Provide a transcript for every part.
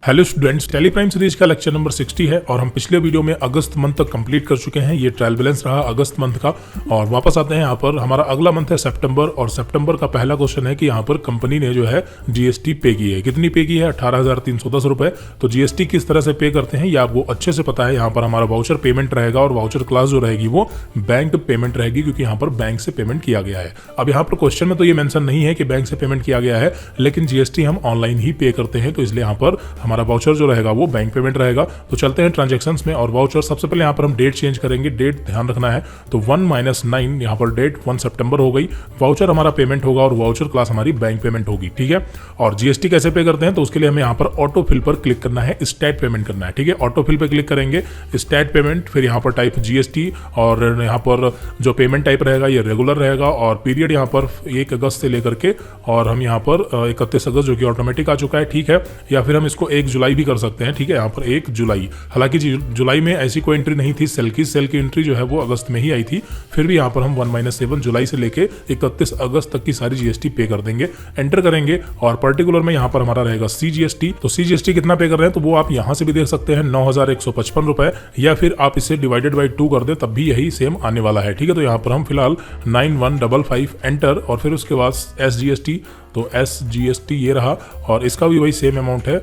Hello students, tally prime series का lecture number 60 है और हम पिछले वीडियो में अगस्त मंथ तक कंप्लीट कर चुके हैं। ये ट्रायल बैलेंस रहा अगस्त मंथ का और वापस आते हैं यहाँ पर। हमारा अगला मंथ है सितंबर और सितंबर का पहला क्वेश्चन है कि यहाँ पर कंपनी ने जो है जीएसटी पे की है। कितनी पे की है? 18,310 रुपए। तो जीएसटी किस तरह से पे करते हैं ये आपको अच्छे से पता है। यहाँ पर हमारा वाउचर पेमेंट रहेगा और वाउचर क्लास जो रहेगी वो बैंक पेमेंट रहेगी, क्योंकि यहाँ पर बैंक से पेमेंट किया गया है। अब यहाँ पर क्वेश्चन में तो ये मेंशन नहीं है कि बैंक से पेमेंट किया गया है, लेकिन जीएसटी हम ऑनलाइन ही पे करते हैं, तो इसलिए यहाँ पर हमारा वाउचर जो रहेगा वो बैंक पेमेंट रहेगा। तो चलते हैं ट्रांजैक्शंस में और वाउचर। सबसे पहले यहाँ पर हम डेट चेंज करेंगे, डेट ध्यान रखना है। तो 1-9 यहाँ पर डेट 1 सितंबर हो गई। वाउचर हमारा पेमेंट होगा और वाउचर क्लास हमारी बैंक पेमेंट होगी, ठीक है। और जीएसटी कैसे पे करते हैं तो उसके लिए हमें यहाँ पर ऑटो फिल पर क्लिक करना है, स्टैट पेमेंट करना है, ठीक है। ऑटो फिल पर क्लिक करेंगे, स्टैट पेमेंट, फिर यहाँ पर टाइप जीएसटी और यहाँ पर जो पेमेंट टाइप रहेगा ये रेगुलर रहेगा और पीरियड यहाँ पर 1 अगस्त से लेकर के और हम यहाँ पर 31 अगस्त जो कि ऑटोमेटिक आ चुका है, ठीक है। या फिर हम इसको 1 जुलाई भी कर सकते हैं, ठीक है। यहाँ पर 1 जुलाई, हालांकि जुलाई में ऐसी कोई एंट्री नहीं थी, सेल की एंट्री जो है वो अगस्त में ही आई थी। फिर भी यहाँ पर हम 1-7 जुलाई से लेके 31 अगस्त तक की सारी जीएसटी पे कर देंगे, एंटर करेंगे और पर्टिकुलर में यहाँ पर हमारा रहेगा सीजीएसटी। तो सीजीएसटी कितना पे कर रहे हैं तो वो आप यहाँ से भी देख सकते हैं, 9,155 रुपए, या फिर आप इसे डिवाइडेड बाई 2 कर दे तब भी यही सेम आने वाला है, ठीक है। तो यहाँ पर हम फिलहाल 9155 एंटर और फिर उसके बाद एसजीएसटी, तो एसजीएसटी ये रहा और इसका भी वही सेम अमाउंट है,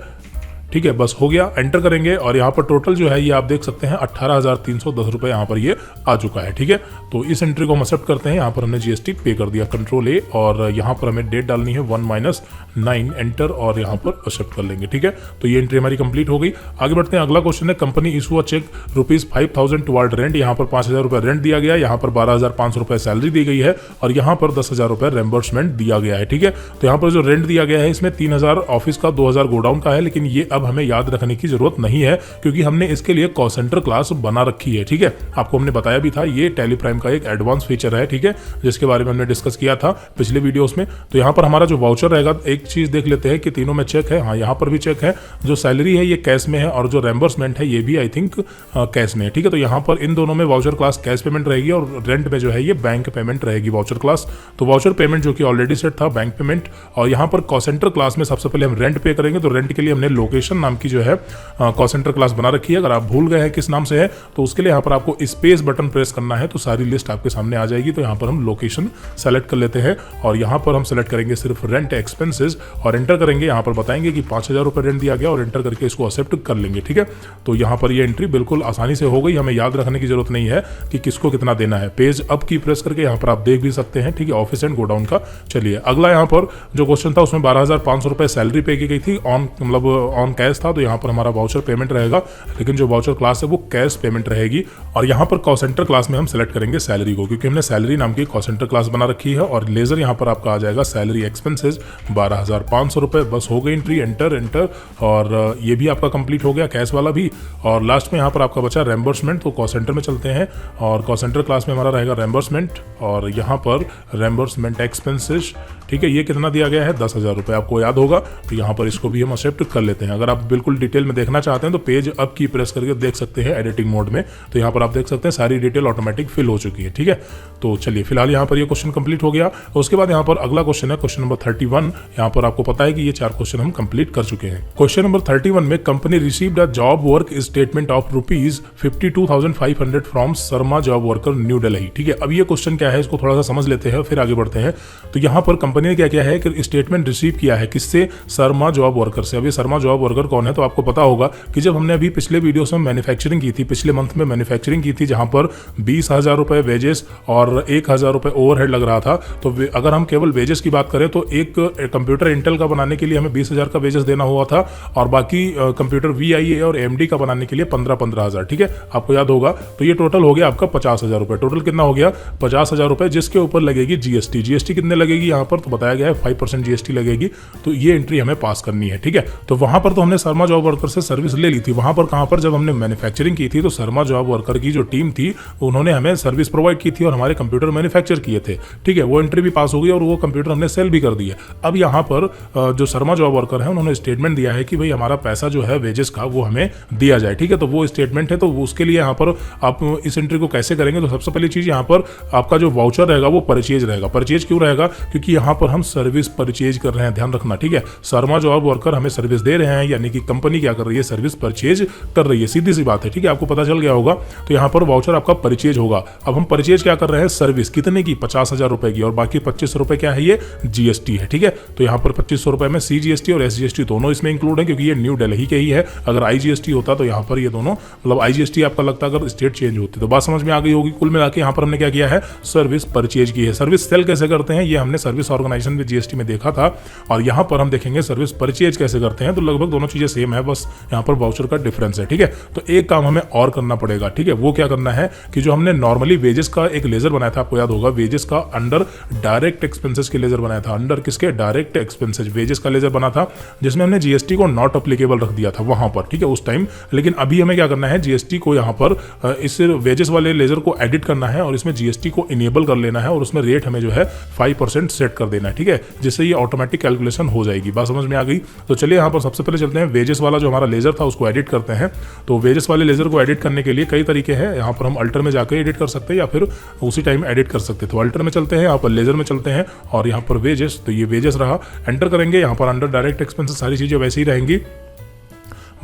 ठीक है। बस हो गया, एंटर करेंगे और यहाँ पर टोटल जो है ये आप देख सकते हैं 18,310 रुपए यहाँ पर ये आ चुका है, ठीक है। तो इस एंट्री को हम एक्सेप्ट करते हैं। यहाँ पर हमने जीएसटी पे कर दिया, कंट्रोल ए, और यहाँ पर हमें डेट डालनी है 1-9 एंटर और यहाँ पर एक्सेप्ट कर लेंगे, ठीक है। तो ये एंट्री हमारी कंप्लीट हो गई। आगे बढ़ते हैं, अगला क्वेश्चन है company issue a cheque ₹5,000 toward rent. यहाँ पर 5,000 रुपए रेंट दिया गया, यहाँ पर 12,500 रुपए सैलरी दी गई है और यहाँ पर 10,000 रुपए रेम्बर्समेंट दिया गया है, ठीक है। तो यहाँ पर जो रेंट दिया गया है इसमें 3,000 ऑफिस का, 2,000 गोडाउन का है, लेकिन ये अब हमें याद रखने की जरूरत नहीं है क्योंकि हमने इसके लिए कॉल सेंटर क्लास बना रखी है, ठीक है। आपको हमने बताया भी था, ये टैली प्राइम का एक एडवांस फीचर है, ठीक है, जिसके बारे में हमने डिस्कस किया था पिछले वीडियोस में। तो यहाँ पर हमारा जो वाउचर रहेगा, एक चीज देख लेते हैं कि तीनों में चेक है। हाँ, यहाँ पर भी चेक है। जो सैलरी है ये कैश में है और जो रेम्बर्समेंट है ये भी आई थिंक कैश में है, ठीक है। तो यहाँ पर इन दोनों में वाउचर क्लास कैश पेमेंट रहेगी और रेंट में जो है ये बैंक पेमेंट रहेगी वाउचर क्लास। तो वाउचर पेमेंट जो कि ऑलरेडी सेट था बैंक पेमेंट, और यहाँ पर कॉल सेंटर क्लास में सबसे पहले हम रेंट पे करेंगे। तो रेंट के लिए हमने लोकेशन नाम की जो है कॉल सेंटर क्लास बना रखी है। अगर आप भूल गए हैं किस नाम से है तो उसके लिए यहाँ पर आपको स्पेस बटन प्रेस करना है, तो सारी लिस्ट आपके सामने आ जाएगी। तो यहाँ पर हम लोकेशन सेलेक्ट कर लेते हैं और यहाँ पर हम सेलेक्ट करेंगे सिर्फ रेंट एक्सपेंसेस और एंटर करेंगे। यहाँ पर बताएंगे कि 5,000 रुपए रेंट दिया गया और एंटर करके इसको एक्सेप्ट कर लेंगे, ठीक है। तो यहाँ पर ये एंट्री बिल्कुल आसानी से हो गई, हमें याद रखने की जरूरत नहीं है कि किसको कितना देना है। पेज अप की प्रेस करके यहाँ पर आप देख भी सकते हैं, ठीक है, ऑफिस एंड गोडाउन का। चलिए अगला यहाँ पर जो क्वेश्चन था उसमें 12,500 रुपए सैलरी पे की गई थी, ऑन मतलब ऑन कैश था। तो यहाँ पर हमारा वाउचर पेमेंट रहेगा, लेकिन जो वाउचर क्लास है वो कैश पेमेंट रहेगी। और यहाँ पर कॉल सेंटर क्लास में हम सेलेक्ट करेंगे सैलरी को, क्योंकि हमने सैलरी नाम की कॉल सेंटर क्लास बना रखी है। और लेजर यहाँ पर आपका आ जाएगा सैलरी एक्सपेंसेस 12,500 रुपए। बस हो गई एंट्री, एंटर एंटर, और ये भी आपका कंप्लीट हो गया, कैश वाला भी। और लास्ट में यहाँ पर आपका बचा रेम्बर्समेंट। तो कॉल सेंटर में चलते हैं और कॉल सेंटर क्लास में हमारा रहेगा रेम्बर्समेंट और यहाँ पर रेम्बर्समेंट एक्सपेंसेस, ठीक है। ये कितना दिया गया है? 10,000 रुपए, आपको याद होगा। तो यहाँ पर इसको भी हम एक्सेप्ट कर लेते हैं। अगर आप बिल्कुल डिटेल में देखना चाहते हैं तो पेज अप की प्रेस करके देख सकते हैं एडिटिंग मोड में। तो यहाँ पर आप देख सकते हैं सारी डिटेल ऑटोमेटिक फिल हो चुकी है, ठीक है। तो चलिए फिलहाल यहाँ पर ये क्वेश्चन कंप्लीट हो गया। उसके बाद यहाँ पर अगला क्वेश्चन है क्वेश्चन नंबर 31। यहाँ पर आपको पता है कि ये 4 क्वेश्चन हम कंप्लीट कर चुके हैं। क्वेश्चन नंबर 31 में company received a job work statement of ₹52,500 from Sharma job worker new Delhi, ठीक है। अब ये क्वेश्चन क्या है इसको थोड़ा सा समझ लेते हैं फिर आगे बढ़ते हैं। तो यहाँ पर कंपनी ने क्या किया है कि स्टेटमेंट रिसीव किया है, किससे? शर्मा जॉब वर्कर से। अब ये शर्मा जॉब वर्कर कौन है? तो आपको पता होगा कि जब हमने अभी पिछले वीडियो में मैन्युफैक्चरिंग की थी, पिछले मंथ में मैन्युफैक्चरिंग की थी, जहां पर 20,000 रुपए वेजेस और 1,000 रुपए ओवरहेड लग रहा था। तो अगर हम केवल वेजेस की बात करें तो एक कंप्यूटर इंटेल का बनाने के लिए हमें 20,000 का वेजेस देना हुआ था और बाकी कंप्यूटर VIA और AMD का बनाने के लिए 15,000, ठीक है, आपको याद होगा। तो ये टोटल हो गया आपका 50,000 रुपए। टोटल कितना हो गया? 50,000 रुपए, जिसके ऊपर लगेगी जीएसटी। जीएसटी कितने लगेगी यहाँ पर? तो बताया गया है 5% जीएसटी लगेगी। तो ये एंट्री हमें पास करनी है, ठीक है। तो वहां पर तो हमने शर्मा जॉब वर्कर से सर्विस ले ली थी। वहां पर कहां पर? जब हमने मैन्युफैक्चरिंग की थी तो शर्मा जॉब वर्कर की जो टीम थी उन्होंने हमें सर्विस प्रोवाइड की थी और हमारे कंप्यूटर मैन्युफैक्चर किए थे, ठीक है। वो एंट्री भी पास हो गई और वो कंप्यूटर हमने सेल भी कर दिया। अब यहाँ पर जो शर्मा जॉब वर्कर है उन्होंने स्टेटमेंट दिया है कि भाई हमारा पैसा जो है वेजेस का वो हमें दिया जाए, ठीक है। तो वो स्टेटमेंट है, तो उसके लिए यहाँ पर आप इस एंट्री को कैसे करेंगे? तो सबसे पहली चीज यहाँ पर आपका जो वाउचर रहेगा वो परचेज रहेगा। परचेज क्यों रहेगा? क्योंकि यहाँ पर हम सर्विस परचेज कर रहे हैं, ध्यान रखना, ठीक है। शर्मा जॉब वर्कर हमें सर्विस दे रहे हैं, यानी कि कंपनी क्या कर रही है, सर्विस परचेज कर रही है, सीधी सी बात है, ठीक है। आपको पता चल गया होगा। तो यहाँ पर वाउचर आपका परचेज होगा। अब हम परचेज क्या कर रहे हैं, सर्विस कितने की, 50,000 रुपए की, और बाकी 2500 रुपए क्या है, ये जीएसटी है, ठीक है। तो यहाँ पर 2500 रुपए में सीजीएसटी और एसजीएसटी दोनों इसमें इंक्लूड है, क्योंकि ये न्यू दिल्ली के ही है। अगर आईजीएसटी होता तो यहाँ पर ये दोनों, मतलब आईजीएसटी आपका लगता अगर स्टेट चेंज होती, तो बात समझ में आ गई होगी। कुल मिला के यहाँ पर हमने क्या किया है, सर्विस परचेज की है। सर्विस सेल कैसे करते हैं, ये हमने सर्विस ऑर्गेनाइजेशन में जीएसटी में देखा था, और यहाँ पर हम देखेंगे सर्विस परचेज कैसे करते हैं। तो लगभग दोनों चीजें सेम है, बस यहाँ पर वाउचर का डिफरेंस है, ठीक है। तो एक काम हमें और करना पड़ेगा, ठीक है। वो क्या करना है कि जो हमने नॉर्मली वेजेस का एक लेजर बनाया था, आपको याद होगा, वेजेस का अंडर डायरेक्ट एक्सपेंसेस के लेजर बनाया था, अंडर किसके, डायरेक्ट एक्सपेंसेस, वेजेस का लेजर बना था, जिसमें हमने जीएसटी को नॉट अप्लीकेबल रख दिया था वहां पर, ठीक है, उस टाइम। लेकिन अभी हमें क्या करना है, जीएसटी को यहाँ पर इस वेजेस वाले लेजर को एडिट करना है और इसमें जीएसटी को इनेबल कर लेना है, और उसमें रेट हमें जो है 5% सेट कर देना है, ठीक है, जिससे ये ऑटोमेटिक कैलकुलेशन हो जाएगी। बात समझ में आ गई। तो चलिए यहाँ पर सबसे पहले चलते हैं, वेजेस वाला जो हमारा लेजर था उसको एडिट करते हैं। तो वेजेस वाले लेजर को एडिट करने के लिए कई तरीके हैं। यहाँ पर हम अल्टर में जाकर एडिट कर सकते हैं या फिर उसी टाइम एडिट कर सकते हैं। तो अल्टर में चलते हैं, यहाँ पर लेजर में चलते हैं, और यहाँ पर वेजेस, तो ये वेजेस रहा, एंटर करेंगे। यहाँ पर अंडर डायरेक्ट एक्सपेंसेस सारी चीजें वैसे ही रहेंगी,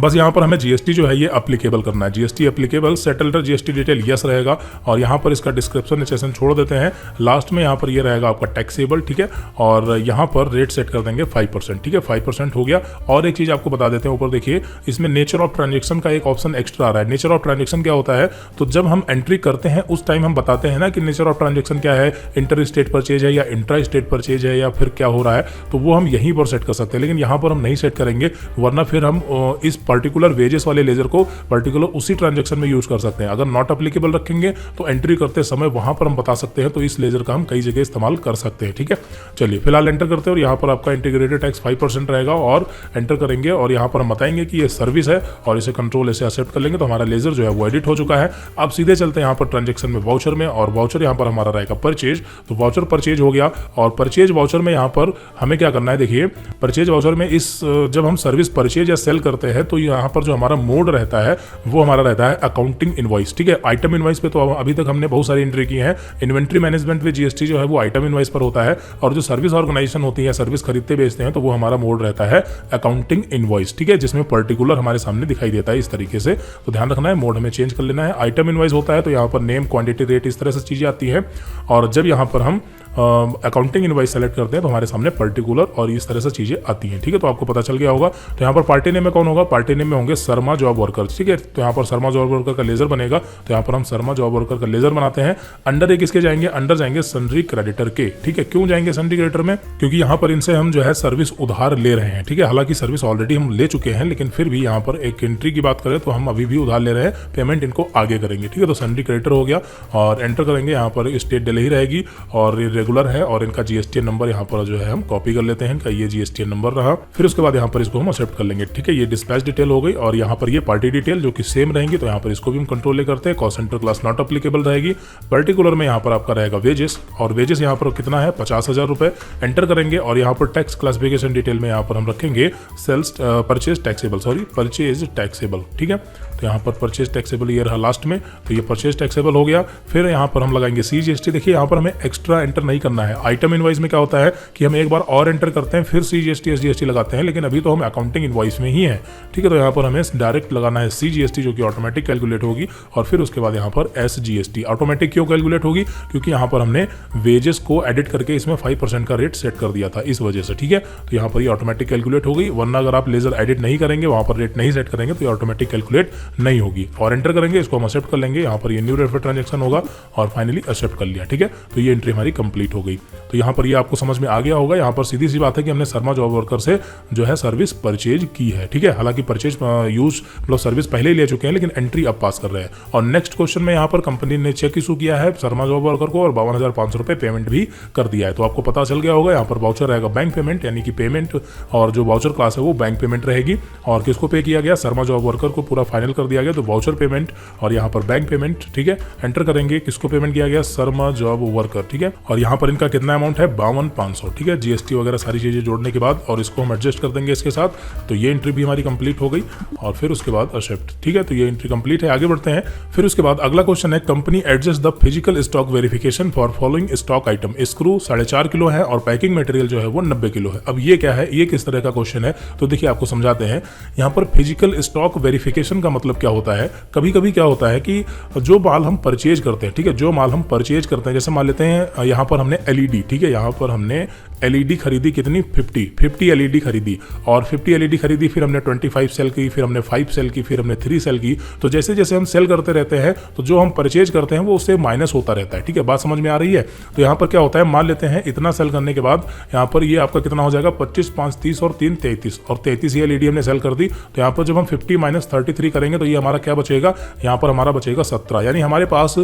बस यहाँ पर हमें जीएसटी जो है ये अप्लीकेबल करना है। GST applicable, settled GST detail yes रहेगा, और यहाँ पर इसका डिस्क्रिप्शन सेशन छोड़ देते हैं। लास्ट में यहाँ पर ये रहेगा आपका टैक्सेबल, ठीक है, और यहाँ पर रेट सेट कर देंगे 5%, ठीक है, 5% हो गया। और एक चीज आपको बता देते हैं, ऊपर देखिए, इसमें नेचर ऑफ ट्रांजेक्शन का एक ऑप्शन एक्स्ट्रा आ रहा है। नेचर ऑफ ट्रांजेक्शन क्या होता है, तो जब हम एंट्री करते हैं उस टाइम हम बताते हैं ना कि नेचर ऑफ ट्रांजेक्शन क्या है, इंटर स्टेट परचेज है या इंट्रा स्टेट परचेज है या फिर क्या हो रहा है, तो वो हम यहीं पर सेट कर सकते हैं। लेकिन यहाँ पर हम नहीं सेट करेंगे, वरना फिर हम इस पर्टिकुलर वेजेस वाले लेजर को पर्टिकुलर उसी ट्रांजैक्शन में यूज कर सकते हैं। अगर नॉट एप्लीकेबल रखेंगे तो एंट्री करते समय वहां पर हम बता सकते हैं, तो इस लेजर का हम कई जगह इस्तेमाल कर सकते हैं, ठीक है। चलिए फिलहाल एंटर करते हैं, और यहाँ पर आपका इंटीग्रेटेड टैक्स 5% रहेगा, और एंटर करेंगे, और यहाँ पर हम बताएंगे कि ये सर्विस है, और इसे कंट्रोल ऐसे एक्सेप्ट कर लेंगे, तो हमारा लेजर जो है वो एडिट हो चुका है। अब सीधे चलते हैं यहाँ पर ट्रांजेक्शन में, वाउचर में, और वाउचर यहाँ पर हमारा रहेगा परचेज। तो वाउचर परचेज हो गया, और परचेज वाउचर में यहाँ पर हमें क्या करना है, देखिए परचेज वाउचर में इस जब हम सर्विस परचेज या सेल करते हैं, तो यहाँ पर जो हमारा मोड रहता है वो हमारा रहता है अकाउंटिंग इनवॉइस, ठीक है। आइटम इनवॉइस पे तो अभी तक हमने बहुत सारी एंट्री की है। इन्वेंट्री मैनेजमेंट में जीएसटी जो है वो आइटम इनवॉइस पर होता है, और जो सर्विस ऑर्गेनाइजेशन होती है, सर्विस खरीदते बेचते हैं, तो वो हमारा मोड रहता है अकाउंटिंग इनवॉइस, ठीक है, जिसमें पर्टिकुलर हमारे सामने दिखाई देता है इस तरीके से। तो ध्यान रखना है, मोड हमें चेंज कर लेना है। आइटम इनवॉइस होता है तो यहाँ पर नेम, क्वांटिटी, रेट, इस तरह से चीजें आती है, और जब यहाँ पर हम अकाउंटिंग इनवॉइस सेलेक्ट करते हैं तो हमारे सामने पर्टिकुलर और इस तरह से चीजें आती हैं, ठीक है। तो आपको पता चल गया होगा। तो यहाँ पर पार्टी नेम में कौन होगा, पार्टी नेम में होंगे शर्मा जॉब वर्कर, ठीक है। तो यहाँ पर शर्मा जॉब वर्कर का लेजर बनेगा, तो यहाँ पर हम शर्मा जॉब वर्कर का लेजर बनाते हैं। अंडर एक किसके जाएंगे, अंडर जाएंगे सन्ड्री क्रेडिटर के, ठीक है। क्यों जाएंगे सन्ड्री क्रेडिटर में, क्योंकि यहाँ पर इनसे हम जो है सर्विस उधार ले रहे हैं, ठीक है। हालांकि सर्विस ऑलरेडी हम ले चुके हैं, लेकिन फिर भी यहाँ पर एक एंट्री की बात करें तो हम अभी भी उधार ले रहे हैं, पेमेंट इनको आगे करेंगे, ठीक है। तो सन्ड्री क्रेडिटर हो गया, और एंटर करेंगे। यहाँ पर स्टेट दिल्ली रहेगी, और ये रेगुलर है, और इनका जीएसटीएन नंबर यहाँ पर जो है हम कॉपी कर लेते हैं, ये जीएसटीएन नंबर रहा। फिर उसके बाद यहाँ पर इसको हम एक्सेप्ट कर लेंगे, ठीक है। ये डिस्पैच डिटेल हो गई, और यहाँ पर ये पार्टी डिटेल जो कि सेम रहेंगी, तो यहाँ पर इसको भी हम कंट्रोल ले करते हैं। Cost centre class not applicable रहेगी। पर्टिकुलर में यहाँ पर आपका रहेगा वेजेस, और वेजेस यहाँ पर कितना है, 50,000 रुपए। एंटर करेंगे, और यहाँ पर टैक्स क्लासिफिकेशन डिटेल में यहाँ पर हम रखेंगे sales purchase taxable, purchase taxable, ठीक है। तो यहाँ पर परचेज टैक्सेबल ये रहा लास्ट में, तो ये परचेज टैक्सेबल हो गया। फिर यहाँ पर हम लगाएंगे सीजीएसटी। देखिए यहाँ पर हमें एक्स्ट्रा एंटर नहीं करना है। आइटम इनवॉइस में क्या होता है कि हम एक बार और एंटर करते हैं, फिर सीजीएसटी एसजीएसटी लगाते हैं, लेकिन अभी तो हम अकाउंटिंग इनवॉइस में ही है, ठीक है। तो यहाँ पर हमें डायरेक्ट लगाना है सीजीएसटी, जो कि ऑटोमेटिक कैलकुलेट होगी, और फिर उसके बाद यहाँ पर एसजीएसटी। ऑटोमेटिक क्यों कैलकुलेट होगी, क्योंकि यहाँ पर हमने वेजेस को एडिट करके इसमें 5% का रेट सेट कर दिया था, इस वजह से, ठीक है। तो यहाँ पर ये ऑटोमेटिक कैलकुलेट हो गई, वरना अगर आप लेजर एडिट नहीं करेंगे, वहां पर रेट नहीं सेट करेंगे, तो ये ऑटोमेटिक कैलकुलेट नहीं होगी। और एंटर करेंगे, इसको हम एक्सेप्ट कर लेंगे। यहाँ पर ये न्यू रेफर ट्रांजेक्शन होगा, और फाइनली एक्सेप्ट कर लिया, ठीक है। तो ये एंट्री हमारी कंप्लीट हो गई। तो यहाँ पर ये आपको समझ में आ गया होगा। यहाँ पर सीधी सी बात है कि हमने शर्मा जॉब वर्कर से जो है सर्विस परचेज की है, ठीक है। हालांकि परचेज यूज मतलब सर्विस पहले ही ले चुके हैं, लेकिन एंट्री अब पास कर रहे हैं। और नेक्स्ट क्वेश्चन में यहाँ पर कंपनी ने चेक इशू किया है शर्मा जॉब वर्कर को, और 52,500 रुपए पेमेंट भी कर दिया है। तो आपको पता चल गया होगा, यहाँ पर वाउचर रहेगा बैंक पेमेंट, यानी कि पेमेंट, और जो वाउचर क्लास है वो बैंक पेमेंट रहेगी। और किसको पे किया गया, शर्मा जॉब वर्कर को पूरा फाइनल कर दिया गया, तो वाउचर पेमेंट और यहाँ पर बैंक पेमेंट, ठीक है। एंटर करेंगे, किसको पेमेंट किया गया, शर्मा जॉब वर्कर, ठीक है। और यहाँ यहाँ पर इनका कितना अमाउंट है 52,500, ठीक है, जीएसटी वगैरह सारी चीज़ें जोड़ने के बाद, और इसको हम एडजस्ट कर देंगे इसके साथ। तो ये एंट्री भी हमारी कंप्लीट हो गई और फिर उसके बाद एक्सेप्ट, ठीक है, तो ये एंट्री कंप्लीट है। आगे बढ़ते हैं। फिर उसके बाद अगला क्वेश्चन है, company adjust the physical stock verification for following stock item. Screw 4.5 kilo है और पैकिंग मटेरियल जो है वो 90 किलो है। अब ये क्या है, ये किस तरह का क्वेश्चन है, तो देखिए आपको समझाते हैं। यहाँ पर फिजिकल स्टॉक वेरिफिकेशन का मतलब क्या होता है, कभी कभी क्या होता है कि जो माल हम परचेज करते हैं, ठीक है, जो माल हम परचेज करते हैं, जैसे मान लेते हैं यहाँ पर हमने एलईडी, ठीक है, यहाँ पर हमने एलईडी खरीदी कितनी 50 एलईडी खरीदी, और 50 एलईडी खरीदी, फिर हमने 25 सेल की, फिर हमने 5 सेल की, फिर हमने 3 सेल की। तो जैसे जैसे हम सेल करते रहते हैं तो जो हम परचेज करते हैं वो उससे माइनस होता रहता है, ठीक है, बात समझ में आ रही है। तो यहाँ पर क्या होता है, मान लेते हैं इतना सेल करने के बाद यहाँ पर ये आपका कितना हो जाएगा 25, 5, 30 और 3, 33, और 33 एलईडी हमने सेल कर दी। तो यहाँ पर जब हम 50 माइनस 33 करेंगे तो ये हमारा क्या बचेगा, यहाँ पर हमारा बचेगा 17, यानी हमारे पास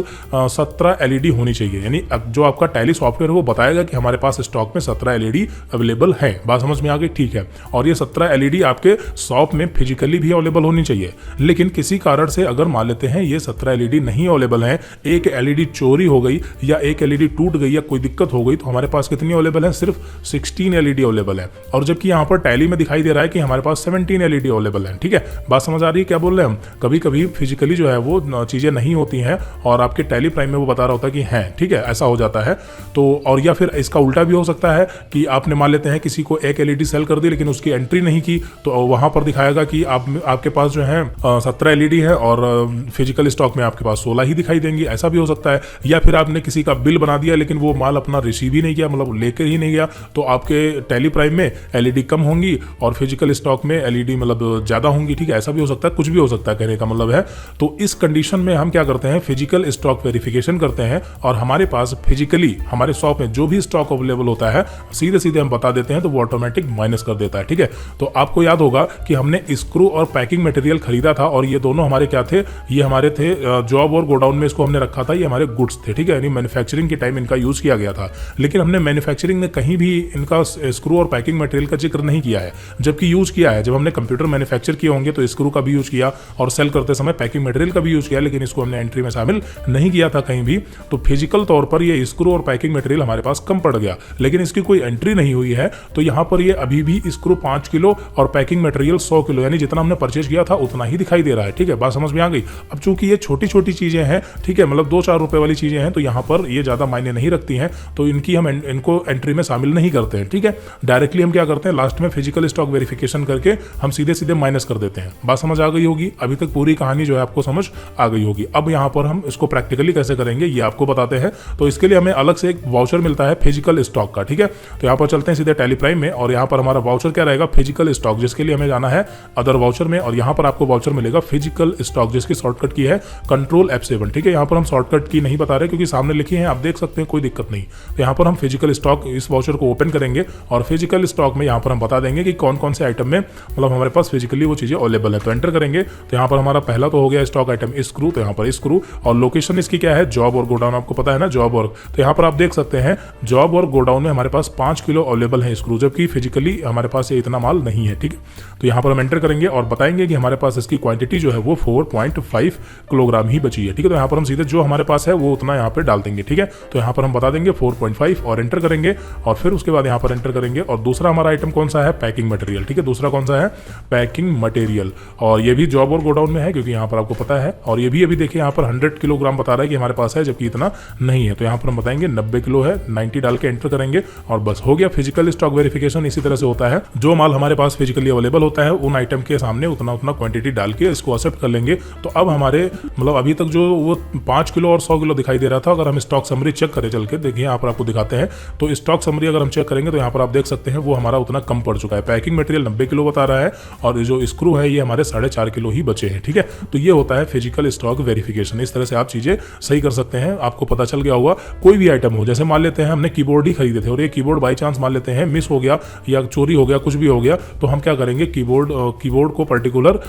17 एलईडी होनी चाहिए। यानी जो आपका टैली सॉफ्टवेयर है वो बताएगा कि हमारे पास स्टॉक में 17 एलईडी अवेलेबल है। बात समझ में आ गई, ठीक है। और ये 17 एलईडी आपके शॉप में फिजिकली भी अवेलेबल होनी चाहिए। लेकिन किसी कारण से अगर मान लेते हैं ये 17 एलईडी नहीं अवेलेबल है, एक एलईडी चोरी हो गई या एक एलईडी टूट गई या कोई दिक्कत हो गई, तो हमारे पास कितनी अवेलेबल है, सिर्फ 16 एलईडी अवेलेबल है। और जबकि यहाँ पर टैली में दिखाई दे रहा है कि हमारे पास 17 एलईडी अवेलेबल है, ठीक है। बात समझ आ रही है क्या बोल रहे हैं हम। कभी कभी फिजिकली जो है वो चीजें नहीं होती हैं और आपके टैली प्राइम में वो बता रहा होता है कि है, ठीक है, ऐसा हो जाता है। तो और या फिर इसका उल्टा भी हो सकता है कि आपने मान लेते हैं किसी को एक एलईडी सेल कर दी लेकिन उसकी एंट्री नहीं की, तो वहां पर दिखाएगा कि आपके पास जो है 17 एलईडी है और फिजिकल स्टॉक में आपके पास 16 ही दिखाई देंगी, ऐसा भी हो सकता है। या फिर आपने किसी का बिल बना दिया लेकिन वो माल अपना रिसीव ही नहीं किया, मतलब लेकर ही नहीं गया, तो आपके टैली प्राइम में एलईडी कम होंगी और फिजिकल स्टॉक में एलईडी मतलब ज्यादा होंगी, ठीक है, ऐसा भी हो सकता है, कुछ भी हो सकता है, कहने का मतलब है। तो इस कंडीशन में हम क्या करते हैं, फिजिकल स्टॉक वेरिफिकेशन करते हैं और हमारे पास फिजिकली हमारे शॉप में जो भी स्टॉक अवेलेबल होता है सीधे सीधे हम बता देते हैं, तो वो ऑटोमेटिक माइनस कर देता है, ठीक है। तो आपको याद होगा कि हमने स्क्रू और पैकिंग मटेरियल खरीदा था और ये दोनों हमारे क्या थे, ये हमारे थे जॉब और गोडाउन में इसको हमने रखा था, ये हमारे गुड्स थे, ठीक है, यानी मैन्युफैक्चरिंग के टाइम इनका यूज किया गया था। लेकिन हमने मैन्युफैक्चरिंग में कहीं भी इनका स्क्रू और पैकिंग मटेरियल का जिक्र नहीं किया है, जबकि यूज किया है। जब हमने कंप्यूटर मैन्युफैक्चर किए होंगे तो स्क्रू का भी यूज किया और सेल करते समय पैकिंग मटेरियल का भी यूज किया, लेकिन इसको हमने एंट्री में शामिल नहीं किया था कहीं भी। तो फिजिकल तौर पर ये स्क्रू और पैकिंग मटेरियल हमारे पास कम पड़ गया, लेकिन इसकी कोई एंट्री नहीं हुई है। तो यहाँ पर ये अभी भी स्क्रू 5 किलो और पैकिंग मटेरियल 100 किलो, यानी जितना हमने परचेज किया था उतना ही दिखाई दे रहा है, ठीक है, बात समझ में आ गई। अब चूंकि ये छोटी छोटी चीजें हैं, ठीक है, मतलब 2-4 रुपए वाली चीजें हैं, तो यहाँ पर ये ज्यादा मायने नहीं रखती हैं, तो इनकी हम इनको एंट्री में शामिल नहीं करते हैं, ठीक है। डायरेक्टली हम क्या करते हैं, लास्ट में फिजिकल स्टॉक वेरिफिकेशन करके हम सीधे सीधे माइनस कर देते हैं। बात समझ आ गई होगी, अभी तक पूरी कहानी जो है आपको समझ आ गई होगी। अब यहाँ पर हम इसको प्रैक्टिकली कैसे करेंगे ये आपको बताते हैं। तो इसके लिए हमें अलग से एक वाउचर मिलता है फिजिकल स्टॉक का, ठीक है। तो यहाँ पर चलते हैं सीधे टैली प्राइम में और यहाँ पर हमारा वाउचर क्या रहेगा, फिजिकल स्टॉक, जिसके लिए हमें जाना है अदर वाउचर में, और यहाँ पर आपको वाउचर मिलेगा फिजिकल स्टॉक, जिसकी शॉर्टकट की है कंट्रोल F7, ठीक है। यहाँ पर हम शॉर्टकट की नहीं बता रहे क्योंकि सामने लिखी है, आप देख सकते हैं, कोई दिक्कत नहीं। तो यहाँ पर हम फिजिकल स्टॉक इस वाउचर को ओपन करेंगे और फिजिकल स्टॉक में यहाँ पर हम बता देंगे कि कौन कौन से आइटम में मतलब हमारे पास फिजिकली वो चीजें अवेलेबल है। तो एंटर करेंगे तो यहाँ पर हमारा पहला तो हो गया स्टॉक आइटम स्क्रू, तो यहाँ पर स्क्रू, और लोकेशन इसकी क्या है, जॉब और गोडाउन, आपको पता है ना, जॉब और। तो यहाँ पर आप देख सकते हैं जॉब और गोडाउन में हमारे पास 5 किलो अवेलेबल है स्क्रू, जबकि फिजिकली हमारे पास ये इतना माल नहीं है, ठीक है। तो यहाँ पर हम एंटर करेंगे और बताएंगे कि हमारे पास इसकी क्वांटिटी जो है वो 4.5 किलोग्राम ही बची है, ठीक है। तो यहाँ पर हम सीधे जो हमारे पास है वो उतना यहाँ पे डाल देंगे, ठीक है। तो यहाँ पर हम बता देंगे 4.5 और एंटर करेंगे और फिर उसके बाद यहाँ पर एंटर करेंगे। और दूसरा हमारा आइटम कौन सा है, पैकिंग मटेरियल, ठीक है। दूसरा कौन सा है, पैकिंग मटेरियल, और ये भी जॉब और गोडाउन में है क्योंकि यहाँ पर आपको पता है। और ये भी अभी देखिए यहाँ पर 100 किलोग्राम बता रहा है कि हमारे पास है, जबकि इतना नहीं है। तो यहाँ पर हम बताएंगे 90 किलो है, 90 डाल के एंटर करेंगे और बस हो गया फिजिकल स्टॉक वेरिफिकेशन। इसी तरह से होता है, जो माल हमारे पास फिजिकली अवेलेबल होता है उन आइटम के सामने उतना उतना क्वांटिटी डाल के इसको एक्सेप्ट कर लेंगे। तो अब हमारे मतलब अभी तक जो वो 5 किलो और 100 किलो दिखाई दे रहा था, अगर हम स्टॉक समरी चेक करें चल के, देखिए यहाँ पर आपको दिखाते हैं। तो स्टॉक समरी अगर हम चेक करेंगे तो यहाँ पर आप देख सकते हैं वो हमारा उतना कम पड़ चुका है। पैकिंग मटेरियल 90 किलो बता रहा है और जो स्क्रू है ये हमारे 4.5 किलो ही बचे हैं, ठीक है। तो ये होता है फिजिकल स्टॉक वेरिफिकेशन। इस तरह से आप चीजें सही कर सकते हैं। आपको पता चल गया होगा, कोई भी आइटम हो, जैसे मान लेते हैं हमने कीबोर्ड ही खरीदे थे और ये कीबोर्ड बाई चांस मान लेते हैं मिस हो गया या चोरी हो गया, कुछ भी हो गया, तो हम क्या करेंगे, कीबोर्ड को पर्टिकुलर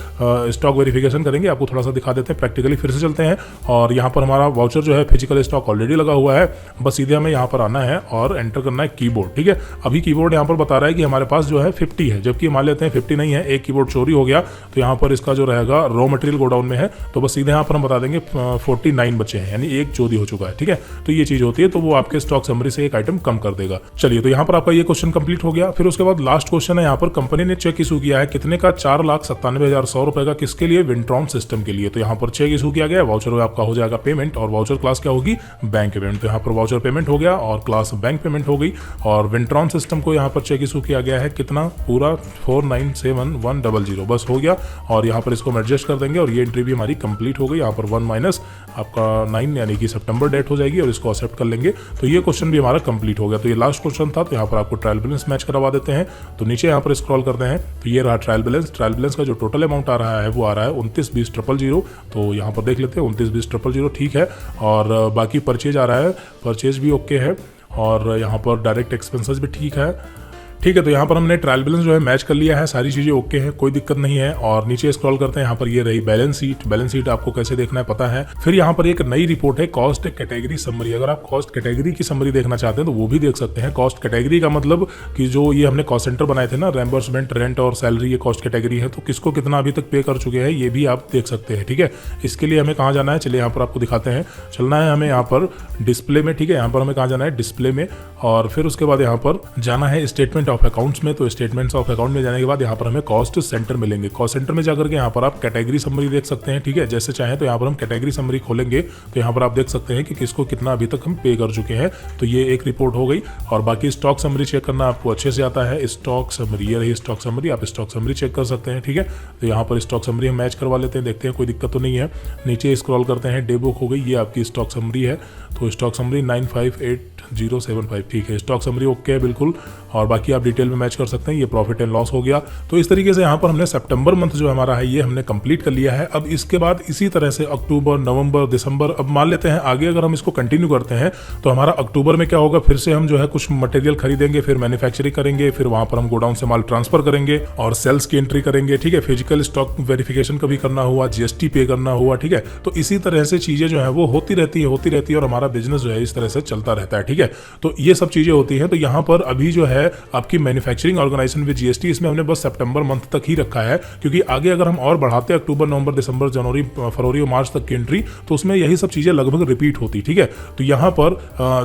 स्टॉक वेरिफिकेशन करेंगे। आपको थोड़ा सा दिखा देते हैं प्रैक्टिकली, फिर से चलते हैं। और यहाँ पर हमारा वाउचर जो है फिजिकल स्टॉक ऑलरेडी लगा हुआ है, बस सीधे हमें यहाँ पर आना है और एंटर करना है कीबोर्ड, ठीक है। अभी कीबोर्ड यहाँ पर बता रहा है कि हमारे पास जो है 50 है, जबकि मान लेते हैं 50 नहीं है, एक कीबोर्ड चोरी हो गया। तो यहाँ पर इसका जो रहेगा रॉ मटेरियल गोडाउन में है, तो बस सीधे यहाँ पर हम बता देंगे 49 बचे हैं, यानी एक चोरी हो चुका है, ठीक है। तो ये चीज होती है, तो वो आपके आपके स्टॉक समरी से एक आइटम कम कर देगा। चलिए, तो यहाँ पर आपका ये क्वेश्चन कंप्लीट हो गया। फिर उसके बाद लास्ट क्वेश्चन है, यहाँ पर कंपनी ने चेक इशू किया है कितने का, 4,97,100 रुपए का, किसके लिए, विंट्रॉन सिस्टम के लिए। तो यहाँ पर चेक इशू किया गया, वाउचर आपका हो जाएगा पेमेंट, और वाउचर क्लास क्या होगी, बैंक पेमेंट। तो यहाँ पर वाउचर पेमेंट हो गया और क्लास बैंक पेमेंट हो गई, और विंट्रॉन सिस्टम को यहाँ पर चेक इशू किया गया है कितना, पूरा 497,100 बस हो गया। और यहाँ पर इसको हम एडजस्ट कर देंगे और ये एंट्री भी हमारी कंप्लीट हो गई। यहाँ पर 1 माइनस आपका 9 यानी कि सितंबर डेट हो जाएगी और इसको एक्सेप्ट कर लेंगे। तो ये क्वेश्चन भी हमारा कंप्लीट हो गया। तो ये लास्ट क्वेश्चन था, तो यहाँ पर आपको ट्रायल बैलेंस मैच करवा देते हैं। तो नीचे यहाँ पर स्क्रॉल करते हैं, तो ये रहा ट्रायल बैलेंस। ट्रायल बैलेंस का जो टोटल अमाउंट आ रहा है वो आ रहा है 29,20,000। तो यहाँ पर देख लेते हैं 29,20,000 ठीक है। और बाकी परचेज आ रहा है, परचेज भी ओके है, और यहाँ पर डायरेक्ट एक्सपेंसेस भी ठीक है। ठीक है, तो यहाँ पर हमने ट्रायल बैलेंस जो है मैच कर लिया है, सारी चीज़ें ओके हैं, कोई दिक्कत नहीं है। और नीचे स्क्रॉल करते हैं, यहाँ पर ये रही बैलेंस शीट। बैलेंस शीट आपको कैसे देखना है पता है। फिर यहाँ पर एक नई रिपोर्ट है, कॉस्ट कैटेगरी समरी। अगर आप कॉस्ट कैटेगरी की समरी देखना चाहते हैं तो वो भी देख सकते हैं। कॉस्ट कैटेगरी का मतलब कि जो ये हमने कॉस्ट सेंटर बनाए थे ना, रेम्बर्समेंट, रेंट और सैलरी, ये कॉस्ट कैटेगरी है। तो किसको कितना अभी तक पे कर चुके हैं ये भी आप देख सकते हैं। ठीक है, इसके लिए हमें कहाँ जाना है, चलिए यहाँ पर आपको दिखाते हैं। चलना है हमें यहाँ पर डिस्प्ले में। ठीक है, यहाँ पर हमें कहाँ जाना है, डिस्प्ले में। और फिर उसके बाद यहाँ पर जाना है स्टेटमेंट ऑफ अकाउंट्स में। तो स्टेटमेंट्स ऑफ अकाउंट में जाने के बाद यहाँ पर हमें कॉस्ट सेंटर मिलेंगे। कॉस्ट सेंटर में जाकर के यहाँ पर आप कैटेगरी समरी देख सकते हैं। ठीक है, जैसे चाहें तो यहाँ पर हम कैटेगरी समरी खोलेंगे तो यहाँ पर आप देख सकते हैं कि किसको कितना अभी तक हम पे कर चुके हैं। तो ये एक रिपोर्ट हो गई। और बाकी स्टॉक समरी चेक करना आपको अच्छे से आता है। स्टॉक समरी, ये रही स्टॉक समरी, आप स्टॉक समरी चेक कर सकते हैं। ठीक है, तो यहाँ पर स्टॉक समरी हम मैच करवा लेते हैं, देखते हैं कोई दिक्कत तो नहीं है। नीचे स्क्रॉल करते हैं, डे बुक हो गई, ये आपकी स्टॉक समरी है। तो स्टॉक समरी 958075, ठीक है, स्टॉक समरी ओके है बिल्कुल। और बाकी आप डिटेल में मैच कर सकते हैं। ये प्रॉफिट एंड लॉस हो गया। तो इस तरीके से यहाँ पर हमने सितंबर मंथ जो हमारा है ये हमने कंप्लीट कर लिया है। अब इसके बाद इसी तरह से अक्टूबर, नवंबर, दिसंबर, अब मान लेते हैं आगे अगर हम इसको कंटिन्यू करते हैं तो हमारा अक्टूबर में क्या होगा, फिर से हम जो है कुछ मटेरियल खरीदेंगे, फिर मैन्युफैक्चरिंग करेंगे, फिर वहां पर हम गोडाउन से माल ट्रांसफर करेंगे और सेल्स की एंट्री करेंगे। ठीक है, फिजिकल स्टॉक वेरिफिकेशन कभी करना हुआ, जीएसटी पे करना हुआ। ठीक है, तो इसी तरह से चीजें जो है वो होती रहती है और हमारा बिजनेस जो है इस तरह से चलता रहता है। ठीक है, तो ये सब चीजें होती हैं। तो यहाँ पर अभी जो है आपकी मैन्युफैक्चरिंग ऑर्गेनाइजेशन विद जीएसटी, इसमें हमने बस सितंबर मंथ तक ही रखा है, क्योंकि आगे अगर हम और बढ़ाते हैं अक्टूबर, नवंबर, दिसंबर, जनवरी, फरवरी और मार्च तक की एंट्री, तो उसमें यही सब चीजें लगभग रिपीट होती। ठीक है, तो यहाँ पर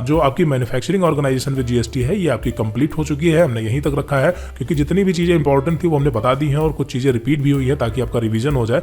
जो आपकी मैन्युफैक्चरिंग ऑर्गेनाइजेशन विद जीएसटी है ये आपकी कंप्लीट हो चुकी है। हमने यहीं तक रखा है क्योंकि जितनी भी चीजें इंपॉर्टेंट थी वो हमने बता दी हैं और कुछ चीजें रिपीट भी हुई है ताकि आपका रिवीजन हो जाए।